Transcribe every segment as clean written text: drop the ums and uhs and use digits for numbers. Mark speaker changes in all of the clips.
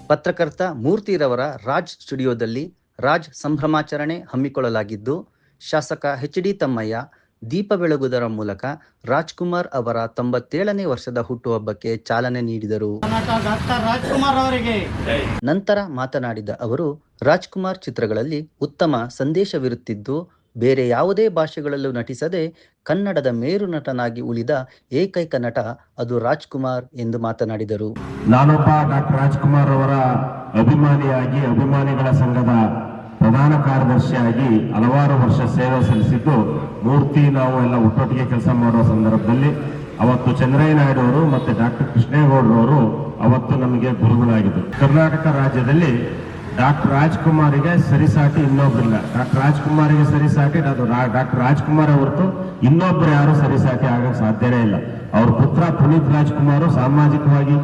Speaker 1: ಪತ್ರಕರ್ತ ಮೂರ್ತಿರವರ ರಾಜ್ ಸ್ಟುಡಿಯೋದಲ್ಲಿ ರಾಜ್ ಸಂಭ್ರಮಾಚರಣೆ ಹಮ್ಮಿಕೊಳ್ಳಲಾಗಿದ್ದು, ಶಾಸಕ ಎಚ್.ಡಿ. ತಮ್ಮಯ್ಯ ದೀಪ ಬೆಳಗುವುದರ ಮೂಲಕ ರಾಜ್ಕುಮಾರ್ ಅವರ 97ನೇ ವರ್ಷದ ಹುಟ್ಟುಹಬ್ಬಕ್ಕೆ ಚಾಲನೆ ನೀಡಿದರು. ನಂತರ ಮಾತನಾಡಿದ ಅವರು, ರಾಜ್ಕುಮಾರ್ ಚಿತ್ರಗಳಲ್ಲಿ ಉತ್ತಮ ಸಂದೇಶವಿರುತ್ತಿದ್ದು, ಬೇರೆ ಯಾವುದೇ ಭಾಷೆಗಳಲ್ಲೂ ನಟಿಸದೆ ಕನ್ನಡದ ಮೇರು ನಟನಾಗಿ ಉಳಿದ ಏಕೈಕ ನಟ ಅದು ರಾಜ್ಕುಮಾರ್ ಎಂದು ಮಾತನಾಡಿದರು.
Speaker 2: ನಾನೊಬ್ಬ ಡಾಕ್ಟರ್ ರಾಜ್ಕುಮಾರ್ ಅವರ ಅಭಿಮಾನಿಯಾಗಿ ಅಭಿಮಾನಿಗಳ ಸಂಘದ ಪ್ರಧಾನ ಕಾರ್ಯದರ್ಶಿಯಾಗಿ ಹಲವಾರು ವರ್ಷ ಸೇವೆ ಸಲ್ಲಿಸಿದ್ದು, ಮೂರ್ತಿ ನಾವು ಎಲ್ಲ ಒಟ್ಟೊಟ್ಟಿಗೆ ಕೆಲಸ ಮಾಡುವ ಸಂದರ್ಭದಲ್ಲಿ ಅವತ್ತು ಚಂದ್ರಯ್ಯ ನಾಯ್ಡು ಅವರು ಮತ್ತು ಡಾಕ್ಟರ್ ಕೃಷ್ಣೇಗೌಡರವರು ಅವತ್ತು ನಮಗೆ ಗುರುಗಳಾಗಿದ್ದರು. ಕರ್ನಾಟಕ ರಾಜ್ಯದಲ್ಲಿ ಡಾಕ್ಟರ್ ರಾಜ್ಕುಮಾರಿಗೆ ಸರಿಸಾಟಿ ಇನ್ನೊಬ್ಬರಿಲ್ಲ. ಡಾಕ್ಟರ್ ರಾಜ್ಕುಮಾರಿಗೆ ಸರಿಸಾಟಿ ಡಾಕ್ಟರ್ ರಾಜ್ಕುಮಾರ್ ಹೊರತು ಇನ್ನೊಬ್ಬರು ಯಾರು ಸರಿಸಾಟಿ ಆಗಕ್ಕೆ ಸಾಧ್ಯನೇ ಇಲ್ಲ. ಅವ್ರ ಪುತ್ರ ಪುನೀತ್ ರಾಜ್ಕುಮಾರ್ ಸಾಮಾಜಿಕವಾಗಿ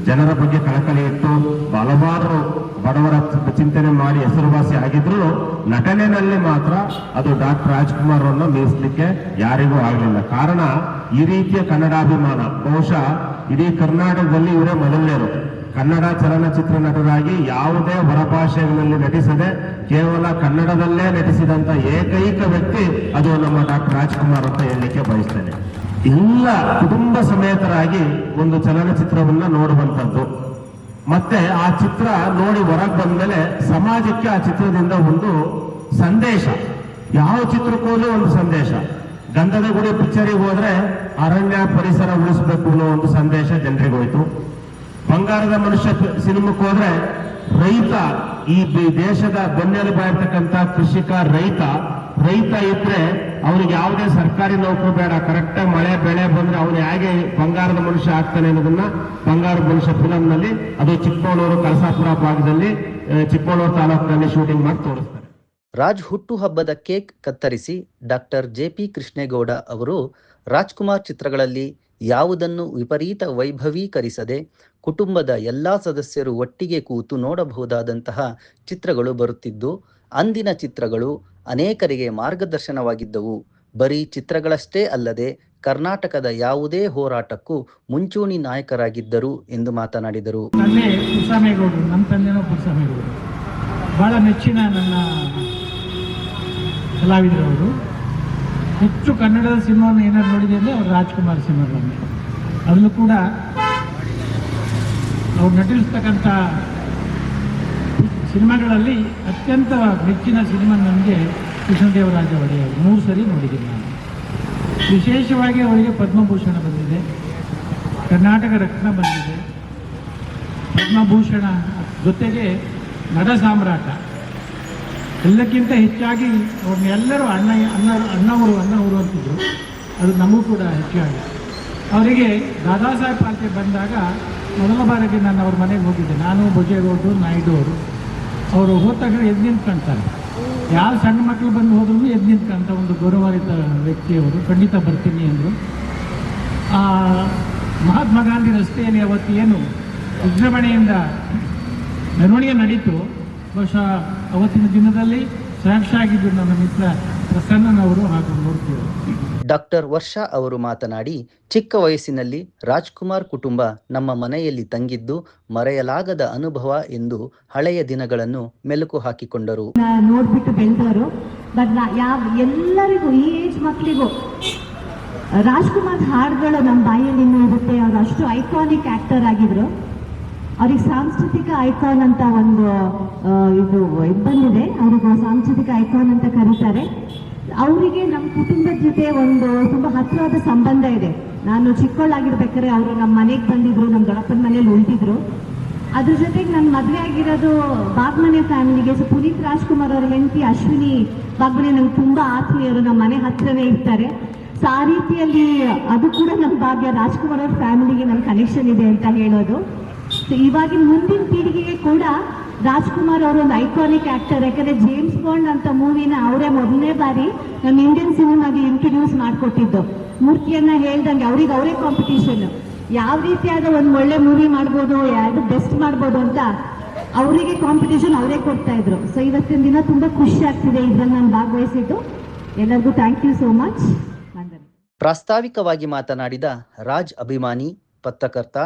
Speaker 2: ಜನರ ಬಗ್ಗೆ ಕಳಕಳಿ ಇಟ್ಟು ಹಲವಾರು ಬಡವರ ಚಿಂತನೆ ಮಾಡಿ ಹೆಸರುವಾಸಿ ಆಗಿದ್ರು, ನಟನೆಯಲ್ಲಿ ಮಾತ್ರ ಅದು ಡಾಕ್ಟರ್ ರಾಜ್ಕುಮಾರ್ ಅನ್ನು ಮೀರಿಸಲಿಕ್ಕೆ ಯಾರಿಗೂ ಆಗಲಿಲ್ಲ. ಕಾರಣ ಈ ರೀತಿಯ ಕನ್ನಡಾಭಿಮಾನ ಬಹುಶಃ ಇಡೀ ಕರ್ನಾಟಕದಲ್ಲಿ ಇವರೇ ಮೊದಲನೇರು. ಕನ್ನಡ ಚಲನಚಿತ್ರ ನಟರಾಗಿ ಯಾವುದೇ ಹೊರಭಾಷೆಗಳಲ್ಲಿ ನಟಿಸದೆ ಕೇವಲ ಕನ್ನಡದಲ್ಲೇ ನಟಿಸಿದಂತ ಏಕೈಕ ವ್ಯಕ್ತಿ ಅದು ನಮ್ಮ ಡಾಕ್ಟರ್ ರಾಜ್ಕುಮಾರ್ ಅಂತ ಹೇಳಲಿಕ್ಕೆ ಬಯಸ್ತೇನೆ. ಎಲ್ಲ ಕುಟುಂಬ ಸಮೇತರಾಗಿ ಒಂದು ಚಲನಚಿತ್ರವನ್ನ ನೋಡುವಂಥದ್ದು, ಮತ್ತೆ ಆ ಚಿತ್ರ ನೋಡಿ ಹೊರಗೆ ಬಂದ್ಮೇಲೆ ಸಮಾಜಕ್ಕೆ ಆ ಚಿತ್ರದಿಂದ ಒಂದು ಸಂದೇಶ, ಯಾವ ಚಿತ್ರಕ್ಕೂ ಒಂದು ಸಂದೇಶ. ಗಂಧದ ಗುಡಿ ಪಿಕ್ಚರಿಗೆ ಹೋದ್ರೆ ಅರಣ್ಯ ಪರಿಸರ ಉಳಿಸಬೇಕು ಅನ್ನೋ ಒಂದು ಸಂದೇಶ ಜನರಿಗೆ ಹೋಯ್ತು. ಬಂಗಾರದ ಮನುಷ್ಯ ಸಿನಿಮಾಕ್ಕೆ ಹೋದ್ರೆ ರೈತ, ಈ ದೇಶದ ಬೆನ್ನೆಲುಬಾಗಿರ್ತಕ್ಕಂಥ ಕೃಷಿಕ ರೈತ ಇದ್ರೆ ಅವನಿಗೆ ಯಾವುದೇ ಸರ್ಕಾರಿ ನೌಕರಿ ಬೇಡ, ಕರೆಕ್ಟಾಗಿ ಮಳೆ ಬೆಳೆ ಬಂದ್ರೆ ಅವನು ಹೇಗೆ ಬಂಗಾರದ ಮನುಷ್ಯ ಆಗ್ತಾನೆ ಅನ್ನೋದನ್ನ ಬಂಗಾರದ ಮನುಷ್ಯ ಫಿಲಂ ನಲ್ಲಿ, ಅದು ಚಿಕ್ಕಮಗಳೂರು ಕಳಸಾಪುರ ಭಾಗದಲ್ಲಿ ಚಿಕ್ಕಮಗಳೂರು ತಾಲೂಕಿನಲ್ಲಿ ಶೂಟಿಂಗ್ ಮಾಡಿ ತೋರಿಸ್ತಾರೆ.
Speaker 1: ರಾಜ್ ಹುಟ್ಟುಹಬ್ಬದ ಕೇಕ್ ಕತ್ತರಿಸಿ ಡಾಕ್ಟರ್ ಜೆ.ಪಿ. ಕೃಷ್ಣೇಗೌಡ ಅವರು, ರಾಜ್ಕುಮಾರ್ ಚಿತ್ರಗಳಲ್ಲಿ ಯಾವುದನ್ನು ವಿಪರೀತ ವೈಭವೀಕರಿಸದೆ ಕುಟುಂಬದ ಎಲ್ಲಾ ಸದಸ್ಯರು ಒಟ್ಟಿಗೆ ಕೂತು ನೋಡಬಹುದಾದಂತಹ ಚಿತ್ರಗಳು ಬರುತ್ತಿದ್ದು, ಅಂದಿನ ಚಿತ್ರಗಳು ಅನೇಕರಿಗೆ ಮಾರ್ಗದರ್ಶನವಾಗಿದ್ದವು. ಬರೀ ಚಿತ್ರಗಳಷ್ಟೇ ಅಲ್ಲದೆ ಕರ್ನಾಟಕದ ಯಾವುದೇ ಹೋರಾಟಕ್ಕೂ ಮುಂಚೂಣಿ ನಾಯಕರಾಗಿದ್ದರು ಎಂದು ಮಾತನಾಡಿದರು.
Speaker 3: ನಮ್ಮ ತಂದೆನೋ ಪುರಸಮೇಗೌಡರು ಬಹಳ ನೆಚ್ಚಿನ ನನ್ನ ಕಲಾವಿದರು. ಅವರು ಹೆಚ್ಚು ಕನ್ನಡದ ಸಿನಿಮಾವನ್ನು ಏನಾದ್ರು ನೋಡಿದೆ ಅಂದರೆ ಅವರು ರಾಜ್ಕುಮಾರ್ ಸಿನಿಮಾಗಳನ್ನೇ. ಅದನ್ನು ಕೂಡ ಅವ್ರು ನಟಿಸ್ತಕ್ಕಂಥ ಸಿನಿಮಾಗಳಲ್ಲಿ ಅತ್ಯಂತ ನೆಚ್ಚಿನ ಸಿನಿಮಾ ನನಗೆ ಕೃಷ್ಣದೇವರಾಜ ಒಡೆಯರ್ 3 ಸರಿ ನೋಡಿದ್ದೀನಿ ನಾನು. ವಿಶೇಷವಾಗಿ ಅವರಿಗೆ ಪದ್ಮಭೂಷಣ ಬಂದಿದೆ, ಕರ್ನಾಟಕ ರತ್ನ ಬಂದಿದೆ. ಪದ್ಮಭೂಷಣ ಜೊತೆಗೆ ನಟ ಸಾಮ್ರಾಟ, ಎಲ್ಲಕ್ಕಿಂತ ಹೆಚ್ಚಾಗಿ ಅವ್ರನ್ನೆಲ್ಲರೂ ಅಣ್ಣವರು ಅಂತಿದ್ರು. ಅದು ನಮಗೂ ಕೂಡ ಹೆಚ್ಚಾಗಿ. ಅವರಿಗೆ ದಾದಾ ಸಾಹೇಬ್ ಪಾಲ್ಕೆ ಬಂದಾಗ ಮೊದಲ ಬಾರಿಗೆ ನಾನು ಅವ್ರ ಮನೆಗೆ ಹೋಗಿದ್ದೆ. ನಾನು, ಭೋಜೇಗೌಡರು, ನಾಯ್ಡು ಅವರು ಹೋದ ತಕ್ಷಣ ಎದ್ದು ನಿಂತ್ಕೊಳ್ತಾರೆ. ಯಾವ ಸಣ್ಣ ಮಕ್ಕಳು ಬಂದು ಹೋದ್ರೂ ಎದ್ದು ನಿಂತ್ಕೊಂತ ಒಂದು ಗೌರವಾನ್ವಿತ ವ್ಯಕ್ತಿಯವರು. ಖಂಡಿತ ಬರ್ತೀನಿ ಅಂದರು. ಮಹಾತ್ಮ ಗಾಂಧಿ ರಸ್ತೆಯಲ್ಲಿ ಅವತ್ತು ಏನು ವಿಜೃಂಭಣೆಯಿಂದ ಮೆರವಣಿಗೆ ನಡೀತು, ಬಹುಶಃ ಅವತ್ತಿನ ದಿನದಲ್ಲಿ ಸಾಕ್ಷಿಯಾಗಿದ್ದರು ನನ್ನ ಮಿತ್ರ ಪ್ರಸನ್ನನವರು ಹಾಗೂ ಮೂರ್ತಿಯವರು.
Speaker 1: ಡಾಕ್ಟರ್ ವರ್ಷಾ ಅವರು ಮಾತನಾಡಿ, ಚಿಕ್ಕ ವಯಸ್ಸಿನಲ್ಲಿ ರಾಜ್ಕುಮಾರ್ ಕುಟುಂಬ ನಮ್ಮ ಮನೆಯಲ್ಲಿ ತಂಗಿದ್ದು ಮರೆಯಲಾಗದ ಅನುಭವ ಎಂದು ಹಳೆಯ ದಿನಗಳನ್ನು ಮೆಲುಕು ಹಾಕಿಕೊಂಡರು.
Speaker 4: ನೋಡ್ಬಿಟ್ಟು ಬೆಳೆದವರು, ಬಟ್ ಎಲ್ಲರಿಗೂ ಈ ಏಜ್ ಮಕ್ಕಳಿಗೂ ರಾಜ್ಕುಮಾರ್ ಹಾಡುಗಳು ನಮ್ಮ ಬಾಯಲ್ಲಿ ಇರುತ್ತೆ. ಅವರು ಅಷ್ಟು ಐಕಾನಿಕ್ ಆಕ್ಟರ್ ಆಗಿದ್ರು. ಅವ್ರಿಗೆ ಸಾಂಸ್ಕೃತಿಕ ಐಕಾನ್ ಅಂತ ಒಂದು ಇದು ಬಂದಿದೆ. ಅವ್ರಿಗೆ ಸಾಂಸ್ಕೃತಿಕ ಐಕಾನ್ ಅಂತ ಕರೀತಾರೆ. ಅವರಿಗೆ ನಮ್ಮ ಕುಟುಂಬದ ಜೊತೆ ಒಂದು ತುಂಬ ಹತ್ತಿರವಾದ ಸಂಬಂಧ ಇದೆ. ನಾನು ಚಿಕ್ಕವಳಾಗಿರ್ಬೇಕಾದ್ರೆ ಅವರು ನಮ್ಮ ಮನೆಗೆ ಬಂದಿದ್ರು, ನಮ್ಮ ದೊಡ್ಡಪ್ಪನ ಮನೇಲಿ ಉಳಿದಿದ್ರು. ಅದ್ರ ಜೊತೆಗೆ ನನ್ನ ಮದುವೆ ಆಗಿರೋದು ಬಾಗ್ಮನೆ ಫ್ಯಾಮಿಲಿಗೆ. ಸೊ ಪುನೀತ್ ರಾಜ್ಕುಮಾರ್ ಅವರ ಹೆಂಡತಿ ಅಶ್ವಿನಿ ಬಾಗ್ಮನೆ ನಂಗೆ ತುಂಬ ಆತ್ಮೀಯರು, ನಮ್ಮ ಮನೆ ಹತ್ತಿರವೇ ಇರ್ತಾರೆ. ಸೊ ಆ ರೀತಿಯಲ್ಲಿ ಅದು ಕೂಡ ನಮ್ಮ ಭಾಗ್ಯ. ರಾಜ್ಕುಮಾರ್ ಅವ್ರ ಫ್ಯಾಮಿಲಿಗೆ ನನ್ನ ಕನೆಕ್ಷನ್ ಇದೆ ಅಂತ ಹೇಳೋದು. ಸೊ ಇವಾಗಿನ ಮುಂದಿನ ಪೀಳಿಗೆಗೆ ಕೂಡ ರಾಜ್ಕುಮಾರ್ ಅವರು ಒಂದು ಐಕಾನಿಕ್ ಆಕ್ಟರ್. ಯಾಕಂದ್ರೆ ಜೇಮ್ಸ್ ಬಾಂಡ್ ಅಂತ ಮೂವಿನ ಅವರೇ ಮೊದಲನೇ ಬಾರಿ ನಮ್ಮ ಇಂಡಿಯನ್ ಸಿನಿಮಾಗೆ ಇಂಟ್ರೊಡ್ಯೂಸ್ ಮಾಡಿಕೊಟ್ಟಿದ್ದು. ಮೂರ್ತಿಯನ್ನ ಹೇಳ್ದಂಗೆ ಅವ್ರಿಗೆ ಅವರೇ ಕಾಂಪಿಟೇಷನ್, ಯಾವ ರೀತಿಯಾದ ಒಂದು ಒಳ್ಳೆ ಮೂವಿ ಮಾಡ್ಬೋದು, ಯಾವುದು ಬೆಸ್ಟ್ ಮಾಡ್ಬೋದು ಅಂತ ಅವರಿಗೆ ಕಾಂಪಿಟೇಷನ್ ಅವರೇ ಕೊಡ್ತಾ ಇದ್ರು. ಸೊ ಇವತ್ತಿನ ದಿನ ತುಂಬಾ ಖುಷಿ ಆಗ್ತಿದೆ ಇದ್ರಲ್ಲಿ ನಾನು ಭಾಗವಹಿಸಿದ್ದು. ಎಲ್ಲರಿಗೂ ಥ್ಯಾಂಕ್ ಯು ಸೋ ಮಚ್.
Speaker 1: ಪ್ರಾಸ್ತಾವಿಕವಾಗಿ ಮಾತನಾಡಿದ ರಾಜ್ ಅಭಿಮಾನಿ, ಪತ್ರಕರ್ತ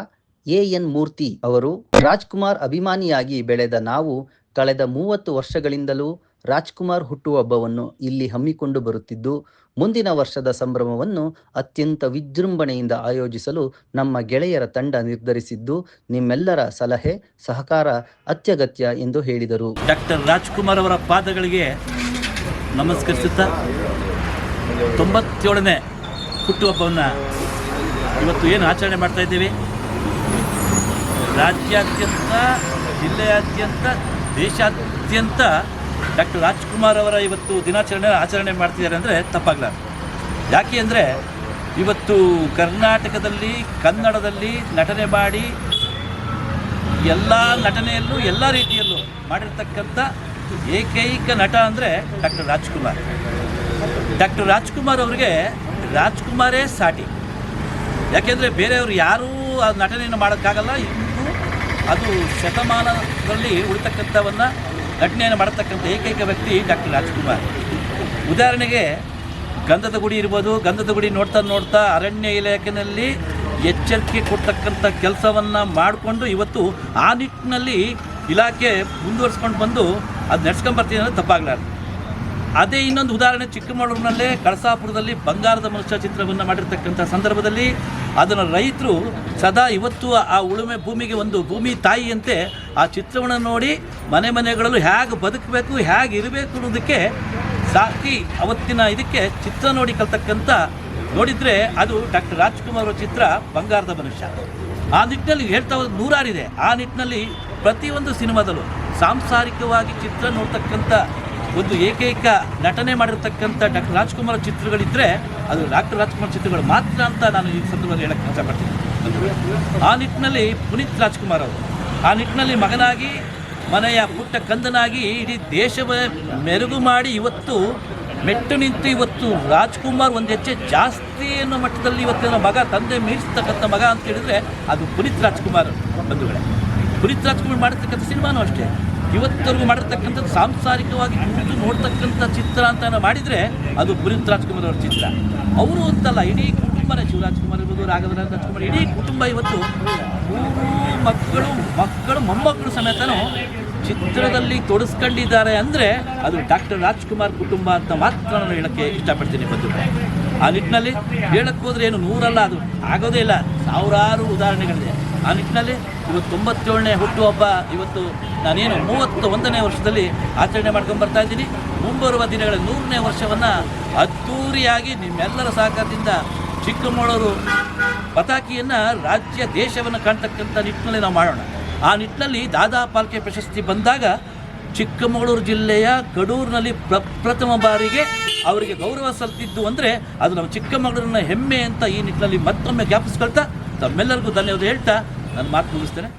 Speaker 1: ಎನ್ ಮೂರ್ತಿ ಅವರು ರಾಜ್ಕುಮಾರ್ ಅಭಿಮಾನಿಯಾಗಿ ಬೆಳೆದ ನಾವು ಕಳೆದ 30 ವರ್ಷಗಳಿಂದಲೂ ರಾಜ್ಕುಮಾರ್ ಹುಟ್ಟುಹಬ್ಬವನ್ನು ಇಲ್ಲಿ ಹಮ್ಮಿಕೊಂಡು ಬರುತ್ತಿದ್ದು, ಮುಂದಿನ ವರ್ಷದ ಸಂಭ್ರಮವನ್ನು ಅತ್ಯಂತ ವಿಜೃಂಭಣೆಯಿಂದ ಆಯೋಜಿಸಲು ನಮ್ಮ ಗೆಳೆಯರ ತಂಡ ನಿರ್ಧರಿಸಿದ್ದು, ನಿಮ್ಮೆಲ್ಲರ ಸಲಹೆ ಸಹಕಾರ ಅತ್ಯಗತ್ಯ ಎಂದು ಹೇಳಿದರು.
Speaker 5: ಡಾಕ್ಟರ್ ರಾಜ್ಕುಮಾರ್ ಅವರ ಪಾದಗಳಿಗೆ ನಮಸ್ಕರಿಸುತ್ತಾ 97ನೇ ಹುಟ್ಟುಹಬ್ಬವನ್ನು ಇವತ್ತು ಏನು ಆಚರಣೆ ಮಾಡ್ತಾ ಇದ್ದೀವಿ, ರಾಜ್ಯಾದ್ಯಂತ, ಜಿಲ್ಲೆಯಾದ್ಯಂತ, ದೇಶಾದ್ಯಂತ ಡಾಕ್ಟರ್ ರಾಜ್ಕುಮಾರ್ ಅವರ ಇವತ್ತು ದಿನಾಚರಣೆ ಆಚರಣೆ ಮಾಡ್ತಿದ್ದಾರೆ ಅಂದರೆ ತಪ್ಪಾಗಲಾರದು. ಯಾಕೆ ಅಂದರೆ ಇವತ್ತು ಕರ್ನಾಟಕದಲ್ಲಿ ಕನ್ನಡದಲ್ಲಿ ನಟನೆ ಮಾಡಿ ಎಲ್ಲ ನಟನೆಯಲ್ಲೂ ಎಲ್ಲ ರೀತಿಯಲ್ಲೂ ಮಾಡಿರ್ತಕ್ಕಂಥ ಏಕೈಕ ನಟ ಅಂದರೆ ಡಾಕ್ಟರ್ ರಾಜ್ಕುಮಾರ್. ಡಾಕ್ಟರ್ ರಾಜ್ಕುಮಾರ್ ಅವರಿಗೆ ರಾಜ್ಕುಮಾರೇ ಸಾಟಿ. ಯಾಕೆಂದರೆ ಬೇರೆಯವರು ಯಾರೂ ಆ ನಟನೆಯನ್ನು ಮಾಡೋಕ್ಕಾಗಲ್ಲ. ಇಂದು ಅದು ಶತಮಾನದಲ್ಲಿ ಉಳಿತಕ್ಕಂಥವನ್ನು ನಟನೆಯನ್ನು ಮಾಡತಕ್ಕಂಥ ಏಕೈಕ ವ್ಯಕ್ತಿ ಡಾಕ್ಟರ್ ರಾಜ್ಕುಮಾರ್. ಉದಾಹರಣೆಗೆ ಗಂಧದ ಗುಡಿ ಇರ್ಬೋದು. ಗಂಧದ ಗುಡಿ ನೋಡ್ತಾ ನೋಡ್ತಾ ಅರಣ್ಯ ಇಲಾಖೆಯಲ್ಲಿ ಎಚ್ಚರಿಕೆ ಕೊಡ್ತಕ್ಕಂಥ ಕೆಲಸವನ್ನು ಮಾಡಿಕೊಂಡು ಇವತ್ತು ಆ ನಿಟ್ಟಿನಲ್ಲಿ ಇಲಾಖೆ ಮುಂದುವರಿಸ್ಕೊಂಡು ಬಂದು ಅದು ನಡೆಸ್ಕೊಂಡ್ಬರ್ತೀನಿ ಅಂದರೆ ತಪ್ಪಾಗಲಾರ್ದು. ಅದೇ ಇನ್ನೊಂದು ಉದಾಹರಣೆ, ಚಿಕ್ಕಮಗಳೂರಿನಲ್ಲೇ ಕಳಸಾಪುರದಲ್ಲಿ ಬಂಗಾರದ ಮನುಷ್ಯ ಚಿತ್ರವನ್ನು ಮಾಡಿರ್ತಕ್ಕಂಥ ಸಂದರ್ಭದಲ್ಲಿ ಅದನ್ನು ರೈತರು ಸದಾ ಇವತ್ತು ಆ ಉಳುಮೆ ಭೂಮಿಗೆ ಒಂದು ಭೂಮಿ ತಾಯಿಯಂತೆ ಆ ಚಿತ್ರವನ್ನು ನೋಡಿ ಮನೆಗಳಲ್ಲೂ ಹೇಗೆ ಬದುಕಬೇಕು, ಹೇಗೆ ಇರಬೇಕು ಅನ್ನೋದಕ್ಕೆ ಸಾಕಿ ಅವತ್ತಿನ ಇದಕ್ಕೆ ಚಿತ್ರ ನೋಡಿ ಕಲ್ತಕ್ಕಂಥ ನೋಡಿದರೆ ಅದು ಡಾಕ್ಟರ್ ರಾಜ್ಕುಮಾರ್ ಅವರ ಚಿತ್ರ ಬಂಗಾರದ ಮನುಷ್ಯ. ಆ ನಿಟ್ಟಿನಲ್ಲಿ ಹೇಳ್ತಾ ಹೋದ ನೂರಾರಿದೆ. ಆ ನಿಟ್ಟಿನಲ್ಲಿ ಪ್ರತಿಯೊಂದು ಸಿನಿಮಾದಲ್ಲೂ ಸಾಂಸಾರಿಕವಾಗಿ ಚಿತ್ರ ನೋಡ್ತಕ್ಕಂಥ ಒಂದು ಏಕೈಕ ನಟನೆ ಮಾಡಿರ್ತಕ್ಕಂಥ ಡಾಕ್ಟರ್ ರಾಜ್ಕುಮಾರ್ ಚಿತ್ರಗಳಿದ್ದರೆ ಅದು ಡಾಕ್ಟರ್ ರಾಜ್ಕುಮಾರ್ ಚಿತ್ರಗಳು ಮಾತ್ರ ಅಂತ ನಾನು ಈ ಸಂದರ್ಭದಲ್ಲಿ ಹೇಳಕ್ಕೆ ಇಷ್ಟಪಡ್ತೀನಿ. ಆ ನಿಟ್ಟಿನಲ್ಲಿ ಪುನೀತ್ ರಾಜ್ಕುಮಾರ್ ಅವರು ಆ ನಿಟ್ಟಿನಲ್ಲಿ ಮಗನಾಗಿ ಮನೆಯ ಪುಟ್ಟ ಕಂದನಾಗಿ ಇಡೀ ದೇಶವೇ ಮೆರುಗು ಮಾಡಿ ಇವತ್ತು ಮೆಟ್ಟು ನಿಂತು ಇವತ್ತು ರಾಜ್ಕುಮಾರ್ ಒಂದು ಹೆಜ್ಜೆ ಜಾಸ್ತಿ ಅನ್ನೋ ಮಟ್ಟದಲ್ಲಿ ಇವತ್ತಿನ ಮಗ, ತಂದೆ ಮೀರಿಸ್ತಕ್ಕಂಥ ಮಗ ಅಂತ ಹೇಳಿದರೆ ಅದು ಪುನೀತ್ ರಾಜ್ಕುಮಾರ್ ಬಂಧುಗಳೇ. ಪುನೀತ್ ರಾಜ್ಕುಮಾರ್ ಮಾಡಿರ್ತಕ್ಕಂಥ ಸಿನಿಮಾನೂ ಅಷ್ಟೇ, ಇವತ್ತವರೆಗೂ ಮಾಡಿರ್ತಕ್ಕಂಥದ್ದು ಸಾಂಸಾರಿಕವಾಗಿ ಕೂತು ನೋಡ್ತಕ್ಕಂಥ ಚಿತ್ರ ಅಂತ ಮಾಡಿದರೆ ಅದು ಪುನೀತ್ ರಾಜ್ಕುಮಾರ್ ಅವರ ಚಿತ್ರ. ಅವರು ಅಂತಲ್ಲ, ಇಡೀ ಕುಟುಂಬನೇ, ಶಿವರಾಜ್ಕುಮಾರ್ ಇರ್ಬೋದು, ರಾಘವೇಂದ್ರ ರಾಜ್ಕುಮಾರ್, ಇಡೀ ಕುಟುಂಬ ಇವತ್ತು 3 ಮಕ್ಕಳು ಮೊಮ್ಮಕ್ಕಳು ಸಮೇತನೂ ಚಿತ್ರದಲ್ಲಿ ತೊಡಸ್ಕೊಂಡಿದ್ದಾರೆ ಅಂದರೆ ಅದು ಡಾಕ್ಟರ್ ರಾಜ್ಕುಮಾರ್ ಕುಟುಂಬ ಅಂತ ಮಾತ್ರ ನಾನು ಹೇಳೋಕ್ಕೆ ಇಷ್ಟಪಡ್ತೀನಿ ಬಂಧುಗಳೇ. ಆ ನಿಟ್ಟಿನಲ್ಲಿ ಹೇಳಕ್ಕೆ ಹೋದರೆ ಏನು 100 ಅಲ್ಲ, ಅದು ಆಗೋದೇ ಇಲ್ಲ, ಸಾವಿರಾರು ಉದಾಹರಣೆಗಳಿದೆ. ಆ ನಿಟ್ಟಿನಲ್ಲಿ ಇವತ್ತು 97ನೇ ಹುಟ್ಟುಹಬ್ಬ ಇವತ್ತು ನಾನೇನು 31ನೇ ವರ್ಷದಲ್ಲಿ ಆಚರಣೆ ಮಾಡ್ಕೊಂಡು ಬರ್ತಾ ಇದ್ದೀನಿ. ಮುಂಬರುವ ದಿನಗಳ 100ನೇ ವರ್ಷವನ್ನು ಅದ್ಧೂರಿಯಾಗಿ ನಿಮ್ಮೆಲ್ಲರ ಸಹಕಾರದಿಂದ ಚಿಕ್ಕಮಗಳೂರು ಪತಾಕಿಯನ್ನು ರಾಜ್ಯ ದೇಶವನ್ನು ಕಾಣ್ತಕ್ಕಂಥ ನಿಟ್ಟಿನಲ್ಲಿ ನಾವು ಮಾಡೋಣ. ಆ ನಿಟ್ಟಿನಲ್ಲಿ ದಾದಾ ಪಾಲ್ಕೆ ಪ್ರಶಸ್ತಿ ಬಂದಾಗ ಚಿಕ್ಕಮಗಳೂರು ಜಿಲ್ಲೆಯ ಕಡೂರಿನಲ್ಲಿ ಪ್ರಥಮ ಬಾರಿಗೆ ಅವರಿಗೆ ಗೌರವ ಸಲ್ಲಿದ್ದು ಅಂದರೆ ಅದು ನಮ್ಮ ಚಿಕ್ಕಮಗಳೂರಿನ ಹೆಮ್ಮೆ ಅಂತ ಈ ನಿಟ್ಟಿನಲ್ಲಿ ಮತ್ತೊಮ್ಮೆ ಜ್ಞಾಪಿಸ್ಕೊಳ್ತಾ ತಮ್ಮೆಲ್ಲರಿಗೂ ಧನ್ಯವಾದ ಹೇಳ್ತಾ ನನ್ನ ಮಾತು ಮುಗಿಸ್ತೇನೆ.